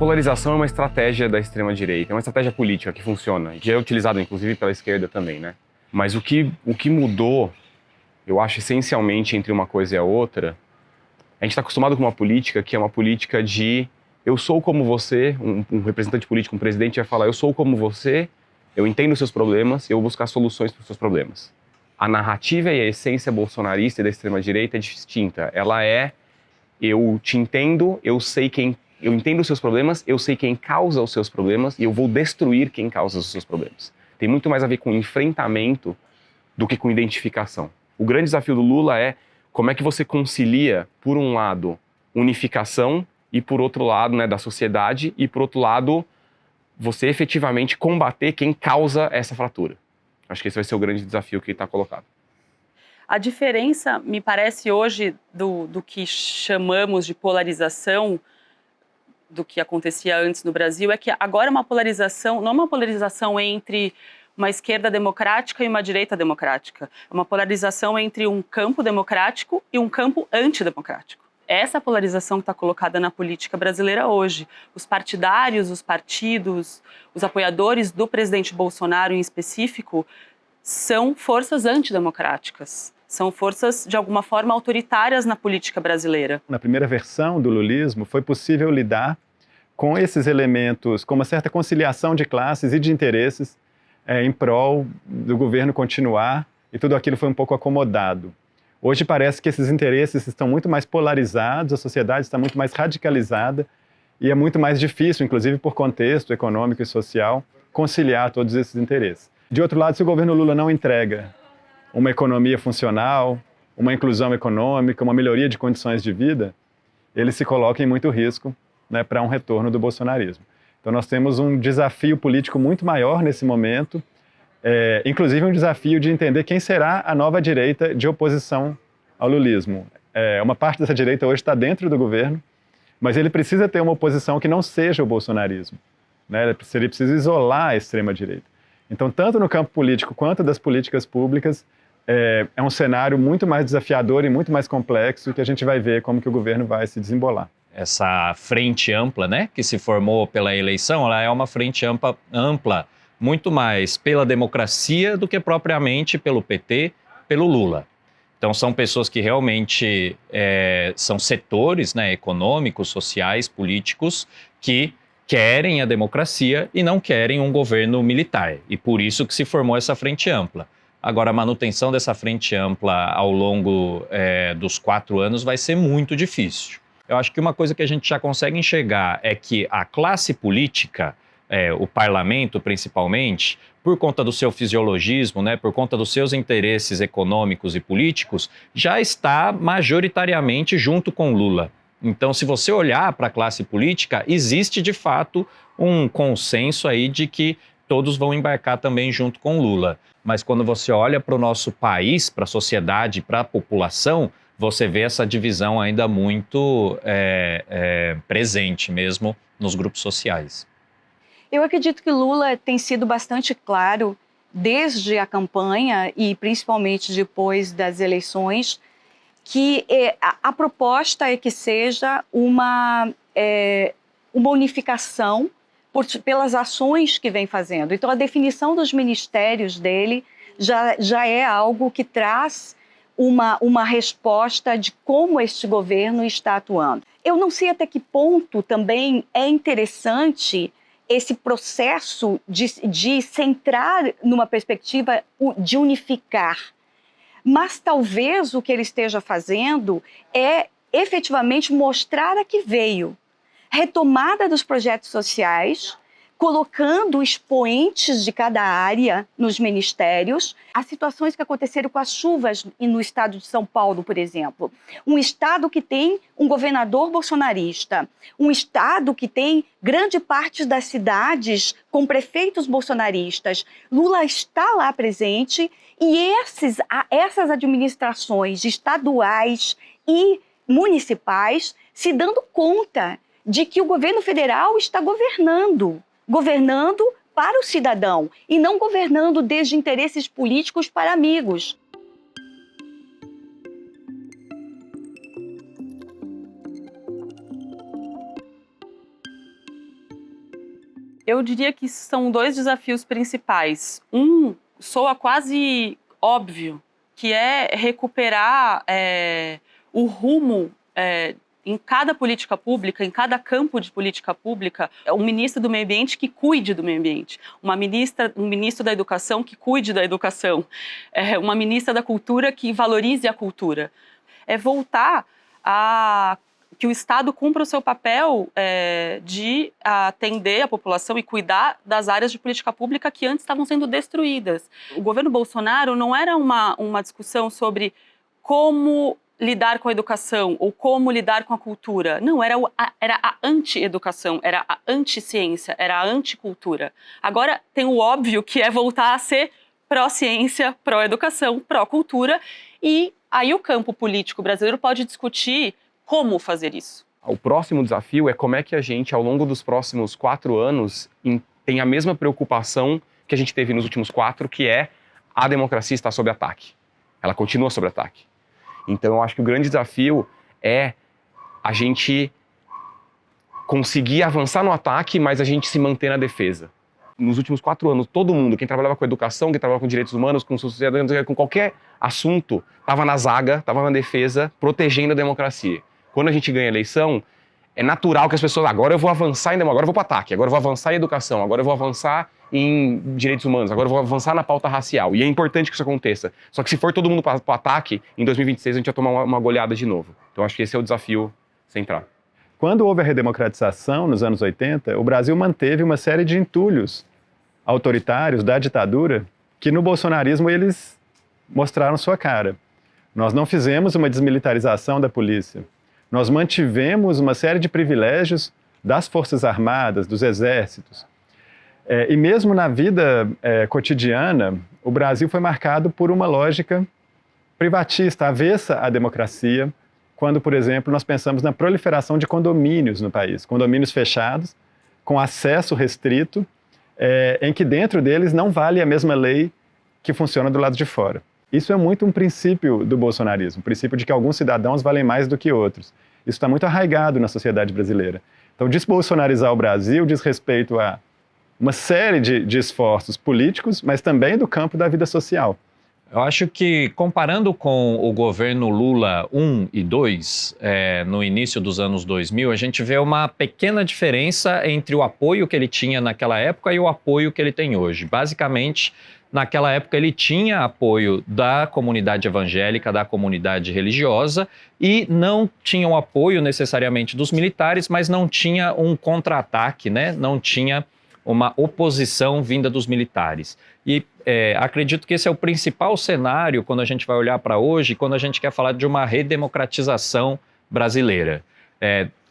polarização é uma estratégia da extrema-direita, é uma estratégia política que funciona, que é utilizada inclusive pela esquerda também, né? Mas o que mudou, eu acho, essencialmente entre uma coisa e a outra, a gente está acostumado com uma política que é uma política de eu sou como você, um representante político, um presidente vai falar eu sou como você, eu entendo os seus problemas, eu vou buscar soluções para os seus problemas. A narrativa e a essência bolsonarista e da extrema-direita é distinta. Ela é eu te entendo, eu entendo os seus problemas, eu sei quem causa os seus problemas e eu vou destruir quem causa os seus problemas. Tem muito mais a ver com enfrentamento do que com identificação. O grande desafio do Lula é como é que você concilia, por um lado, unificação e por outro lado, né, da sociedade e por outro lado, você efetivamente combater quem causa essa fratura. Acho que esse vai ser o grande desafio que está colocado. A diferença, me parece hoje, do que chamamos de polarização, do que acontecia antes no Brasil, é que agora é uma polarização, não é uma polarização entre uma esquerda democrática e uma direita democrática. É uma polarização entre um campo democrático e um campo antidemocrático. Essa polarização que está colocada na política brasileira hoje. Os partidários, os partidos, os apoiadores do presidente Bolsonaro em específico, são forças antidemocráticas. São forças, de alguma forma, autoritárias na política brasileira. Na primeira versão do lulismo, foi possível lidar com esses elementos, com uma certa conciliação de classes e de interesses em prol do governo continuar, e tudo aquilo foi um pouco acomodado. Hoje parece que esses interesses estão muito mais polarizados, a sociedade está muito mais radicalizada, e é muito mais difícil, inclusive por contexto econômico e social, conciliar todos esses interesses. De outro lado, se o governo Lula não entrega uma economia funcional, uma inclusão econômica, uma melhoria de condições de vida, ele se coloca em muito risco, né, para um retorno do bolsonarismo. Então nós temos um desafio político muito maior nesse momento, inclusive um desafio de entender quem será a nova direita de oposição ao lulismo. Uma parte dessa direita hoje está dentro do governo, mas ele precisa ter uma oposição que não seja o bolsonarismo, né? Ele precisa isolar a extrema-direita. Então, tanto no campo político quanto das políticas públicas, é um cenário muito mais desafiador e muito mais complexo, que a gente vai ver como que o governo vai se desembolar. Essa frente ampla, né, que se formou pela eleição, ela é uma frente ampla muito mais pela democracia do que propriamente pelo PT, pelo Lula. Então são pessoas que realmente são setores, né, econômicos, sociais, políticos, que querem a democracia e não querem um governo militar. E por isso que se formou essa frente ampla. Agora, a manutenção dessa frente ampla ao longo dos 4 anos vai ser muito difícil. Eu acho que uma coisa que a gente já consegue enxergar é que a classe política, o parlamento principalmente, por conta do seu fisiologismo, né, por conta dos seus interesses econômicos e políticos, já está majoritariamente junto com Lula. Então, se você olhar para a classe política, existe de fato um consenso aí de que todos vão embarcar também junto com Lula. Mas quando você olha para o nosso país, para a sociedade, para a população, você vê essa divisão ainda muito presente mesmo nos grupos sociais. Eu acredito que Lula tem sido bastante claro desde a campanha e principalmente depois das eleições que a proposta é que seja uma unificação pelas ações que vem fazendo. Então, a definição dos ministérios dele já é algo que traz uma resposta de como este governo está atuando. Eu não sei até que ponto também é interessante esse processo de centrar numa perspectiva de unificar. Mas talvez o que ele esteja fazendo é efetivamente mostrar a que veio. Retomada dos projetos sociais, colocando expoentes de cada área nos ministérios. As situações que aconteceram com as chuvas no estado de São Paulo, por exemplo. Um estado que tem um governador bolsonarista, um estado que tem grande parte das cidades com prefeitos bolsonaristas. Lula está lá presente e essas administrações estaduais e municipais se dando conta de que o governo federal está governando para o cidadão e não governando desde interesses políticos para amigos. Eu diria que são 2 desafios principais. Um soa quase óbvio, que é recuperar o rumo em cada política pública, em cada campo de política pública, um ministro do meio ambiente que cuide do meio ambiente, um ministro da educação que cuide da educação, uma ministra da cultura que valorize a cultura. É voltar a que o Estado cumpra o seu papel de atender a população e cuidar das áreas de política pública que antes estavam sendo destruídas. O governo Bolsonaro não era uma discussão sobre como lidar com a educação ou como lidar com a cultura. Não, era a anti-educação, era a anti-ciência, era a anti-cultura. Agora tem o óbvio que é voltar a ser pró-ciência, pró-educação, pró-cultura, e aí o campo político brasileiro pode discutir como fazer isso. O próximo desafio é como é que a gente, ao longo dos próximos 4 anos, tem a mesma preocupação que a gente teve nos últimos 4, que é a democracia está sob ataque. Ela continua sob ataque. Então, eu acho que o grande desafio é a gente conseguir avançar no ataque, mas a gente se manter na defesa. Nos últimos 4 anos, todo mundo, quem trabalhava com educação, quem trabalhava com direitos humanos, com sociedade, com qualquer assunto, estava na zaga, estava na defesa, protegendo a democracia. Quando a gente ganha a eleição, é natural que as pessoas, agora eu vou avançar em democracia, agora eu vou para o ataque, agora eu vou avançar em educação, agora eu vou avançar em direitos humanos, agora eu vou avançar na pauta racial. E é importante que isso aconteça. Só que se for todo mundo para o ataque, em 2026 a gente vai tomar uma goleada de novo. Então acho que esse é o desafio central. Quando houve a redemocratização, nos anos 80, o Brasil manteve uma série de entulhos autoritários da ditadura que no bolsonarismo eles mostraram sua cara. Nós não fizemos uma desmilitarização da polícia. Nós mantivemos uma série de privilégios das Forças Armadas, dos exércitos. E mesmo na vida cotidiana, o Brasil foi marcado por uma lógica privatista, avessa à democracia, quando, por exemplo, nós pensamos na proliferação de condomínios no país, condomínios fechados, com acesso restrito, em que dentro deles não vale a mesma lei que funciona do lado de fora. Isso é muito um princípio do bolsonarismo, o princípio de que alguns cidadãos valem mais do que outros. Isso está muito arraigado na sociedade brasileira. Então, desbolsonarizar o Brasil diz respeito a uma série de esforços políticos, mas também do campo da vida social. Eu acho que, comparando com o governo Lula 1 e 2, no início dos anos 2000, a gente vê uma pequena diferença entre o apoio que ele tinha naquela época e o apoio que ele tem hoje. Basicamente, naquela época ele tinha apoio da comunidade evangélica, da comunidade religiosa, e não tinha o apoio necessariamente dos militares, mas não tinha um contra-ataque, né? Não tinha uma oposição vinda dos militares. E acredito que esse é o principal cenário quando a gente vai olhar para hoje, quando a gente quer falar de uma redemocratização brasileira.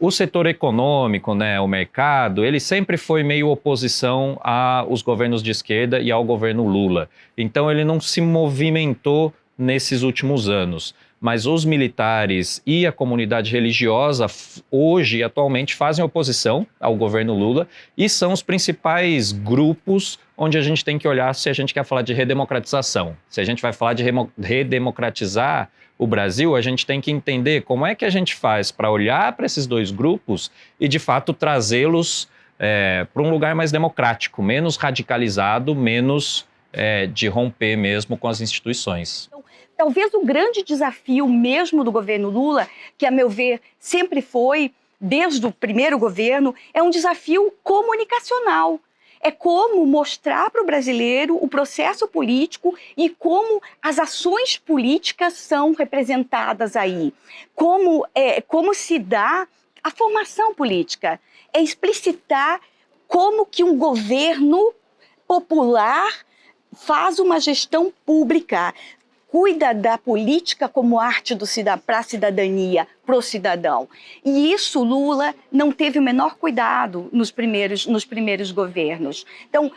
O setor econômico, né, o mercado, ele sempre foi meio oposição aos governos de esquerda e ao governo Lula. Então ele não se movimentou nesses últimos anos. Mas os militares e a comunidade religiosa hoje, atualmente, fazem oposição ao governo Lula e são os principais grupos onde a gente tem que olhar se a gente quer falar de redemocratização. Se a gente vai falar de redemocratizar o Brasil, a gente tem que entender como é que a gente faz para olhar para esses 2 grupos e, de fato, trazê-los para um lugar mais democrático, menos radicalizado, menos de romper mesmo com as instituições. Talvez o grande desafio mesmo do governo Lula, que a meu ver sempre foi, desde o primeiro governo, é um desafio comunicacional. É como mostrar para o brasileiro o processo político e como as ações políticas são representadas aí. Como se dá a formação política. É explicitar como que um governo popular faz uma gestão pública, cuida da política como arte para a cidadania, para o cidadão. E isso Lula não teve o menor cuidado nos primeiros governos. Então,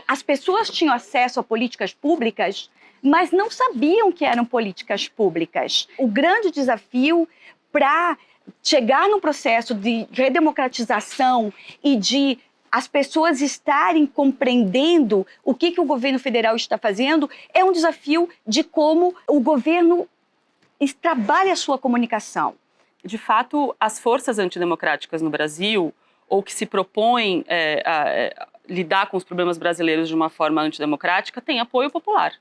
as pessoas tinham acesso a políticas públicas, mas não sabiam que eram políticas públicas. O grande desafio para chegar no processo de redemocratização e de as pessoas estarem compreendendo o que o governo federal está fazendo é um desafio de como o governo trabalha a sua comunicação. De fato, as forças antidemocráticas no Brasil, ou que se propõem lidar com os problemas brasileiros de uma forma antidemocrática tem apoio popular.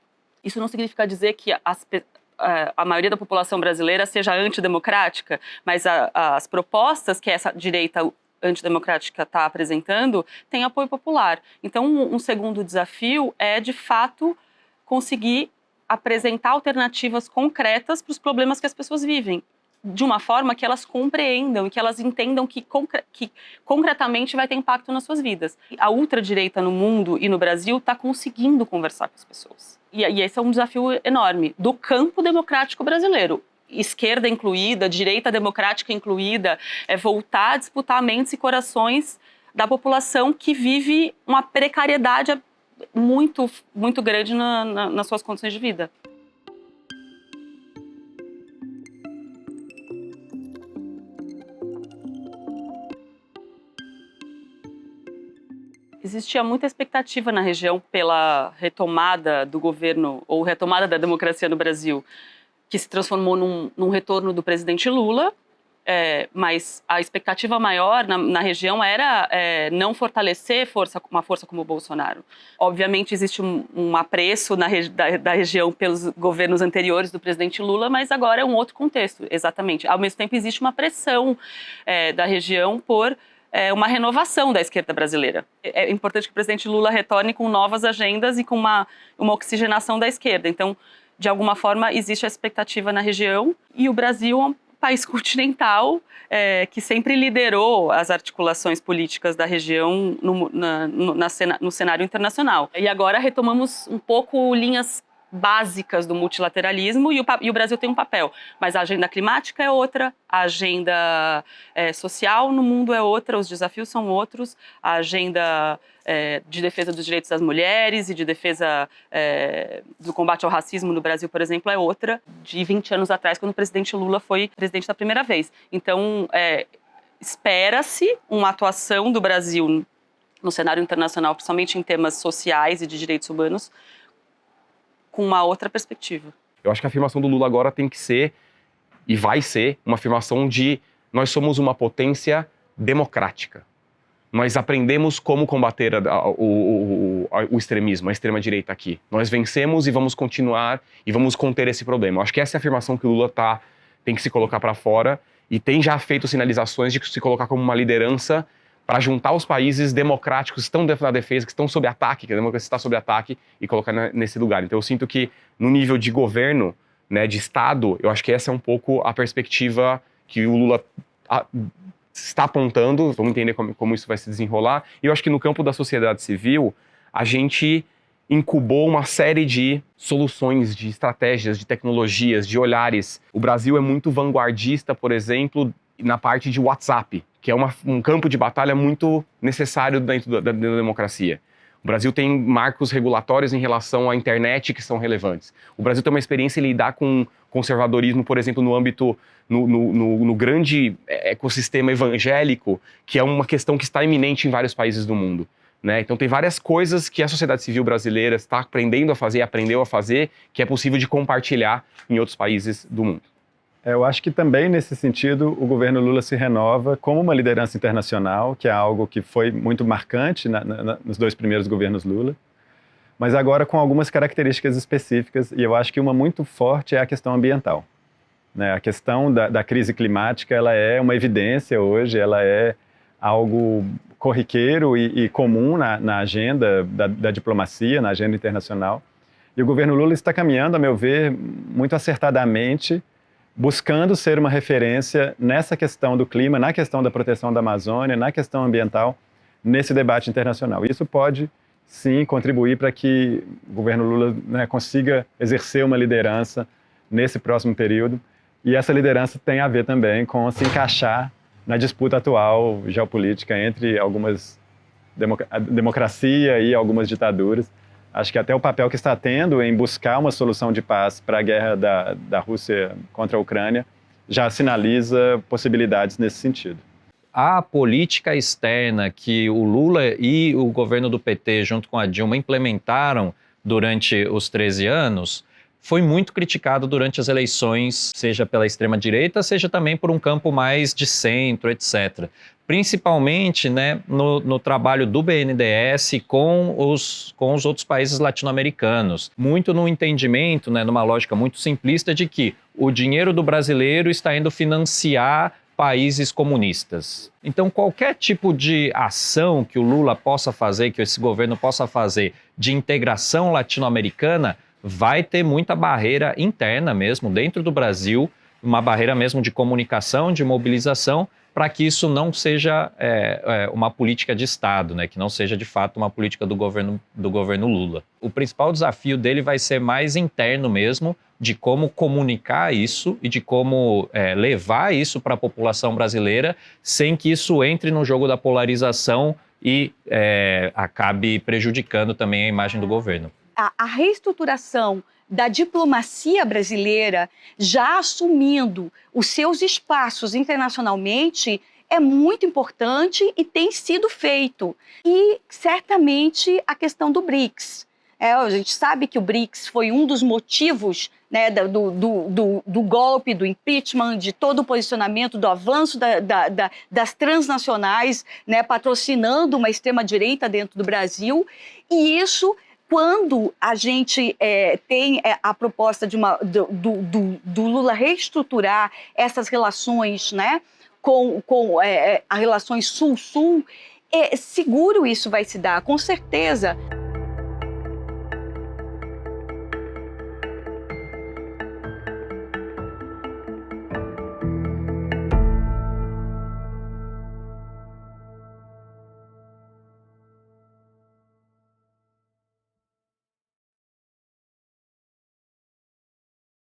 Isso não significa dizer que a maioria da população brasileira seja antidemocrática, mas as propostas que essa direita antidemocrática está apresentando têm apoio popular. Então, um segundo desafio é, de fato, conseguir apresentar alternativas concretas para os problemas que as pessoas vivem, de uma forma que elas compreendam e que elas entendam que concretamente vai ter impacto nas suas vidas. A ultradireita no mundo e no Brasil está conseguindo conversar com as pessoas. E esse é um desafio enorme do campo democrático brasileiro. Esquerda incluída, direita democrática incluída, é voltar a disputar mentes e corações da população que vive uma precariedade muito, muito grande nas suas condições de vida. Existia muita expectativa na região pela retomada do governo, ou retomada da democracia no Brasil, que se transformou num retorno do presidente Lula, mas a expectativa maior na região era não fortalecer uma força como o Bolsonaro. Obviamente existe um apreço da região pelos governos anteriores do presidente Lula, mas agora é um outro contexto, exatamente. Ao mesmo tempo existe uma pressão da região por uma renovação da esquerda brasileira. É importante que o presidente Lula retorne com novas agendas e com uma oxigenação da esquerda. Então, de alguma forma, existe a expectativa na região, e o Brasil é um país continental que sempre liderou as articulações políticas da região no cenário internacional. E agora retomamos um pouco linhas básicas do multilateralismo, e o Brasil tem um papel, mas a agenda climática é outra, a agenda social no mundo é outra, os desafios são outros, a agenda de defesa dos direitos das mulheres e de defesa do combate ao racismo no Brasil, por exemplo, é outra, de 20 anos atrás, quando o presidente Lula foi presidente da primeira vez. Então, espera-se uma atuação do Brasil no cenário internacional, principalmente em temas sociais e de direitos humanos, com uma outra perspectiva. Eu acho que a afirmação do Lula agora tem que ser, e vai ser, uma afirmação de nós somos uma potência democrática. Nós aprendemos como combater o extremismo, a extrema-direita aqui. Nós vencemos e vamos continuar e vamos conter esse problema. Eu acho que essa é a afirmação que o Lula tem que se colocar para fora, e tem já feito sinalizações de se colocar como uma liderança para juntar os países democráticos que estão na defesa, que estão sob ataque, que a democracia está sob ataque, e colocar nesse lugar. Então eu sinto que no nível de governo, né, de Estado, eu acho que essa é um pouco a perspectiva que o Lula está apontando. Vamos entender como isso vai se desenrolar. E eu acho que no campo da sociedade civil, a gente incubou uma série de soluções, de estratégias, de tecnologias, de olhares. O Brasil é muito vanguardista, por exemplo, na parte de WhatsApp, que é um campo de batalha muito necessário dentro da democracia. O Brasil tem marcos regulatórios em relação à internet que são relevantes. O Brasil tem uma experiência em lidar com conservadorismo, por exemplo, no âmbito, no grande ecossistema evangélico, que é uma questão que está iminente em vários países do mundo, né? Então tem várias coisas que a sociedade civil brasileira está aprendendo a fazer, aprendeu a fazer, que é possível de compartilhar em outros países do mundo. Eu acho que também, nesse sentido, o governo Lula se renova como uma liderança internacional, que é algo que foi muito marcante nos dois primeiros governos Lula, mas agora com algumas características específicas, e eu acho que uma muito forte é a questão ambiental, né? A questão da crise climática, ela é uma evidência hoje, ela é algo corriqueiro e comum na agenda da diplomacia, na agenda internacional, e o governo Lula está caminhando, a meu ver, muito acertadamente, buscando ser uma referência nessa questão do clima, na questão da proteção da Amazônia, na questão ambiental, nesse debate internacional. Isso pode, sim, contribuir para que o governo Lula, né, consiga exercer uma liderança nesse próximo período, e essa liderança tem a ver também com se encaixar na disputa atual geopolítica entre a democracia e algumas ditaduras. Acho que até o papel que está tendo em buscar uma solução de paz para a guerra da Rússia contra a Ucrânia já sinaliza possibilidades nesse sentido. A política externa que o Lula e o governo do PT, junto com a Dilma, implementaram durante os 13 anos, foi muito criticado durante as eleições, seja pela extrema-direita, seja também por um campo mais de centro, etc. Principalmente, né, no trabalho do BNDES com os outros países latino-americanos. Muito no entendimento, né, numa lógica muito simplista de que o dinheiro do brasileiro está indo financiar países comunistas. Então, qualquer tipo de ação que o Lula possa fazer, que esse governo possa fazer de integração latino-americana, vai ter muita barreira interna mesmo, dentro do Brasil, uma barreira mesmo de comunicação, de mobilização, para que isso não seja uma política de Estado, né? Que não seja de fato uma política do governo Lula. O principal desafio dele vai ser mais interno mesmo, de como comunicar isso e de como levar isso para a população brasileira sem que isso entre no jogo da polarização e acabe prejudicando também a imagem do governo. A reestruturação da diplomacia brasileira, já assumindo os seus espaços internacionalmente, é muito importante e tem sido feito. E, certamente, a questão do BRICS. A gente sabe que o BRICS foi um dos motivos, né, do golpe, do impeachment, de todo o posicionamento, do avanço das transnacionais, né, patrocinando uma extrema-direita dentro do Brasil. E isso, quando a gente tem a proposta do Lula reestruturar essas relações, né, com as relações Sul-Sul, seguro isso vai se dar, com certeza.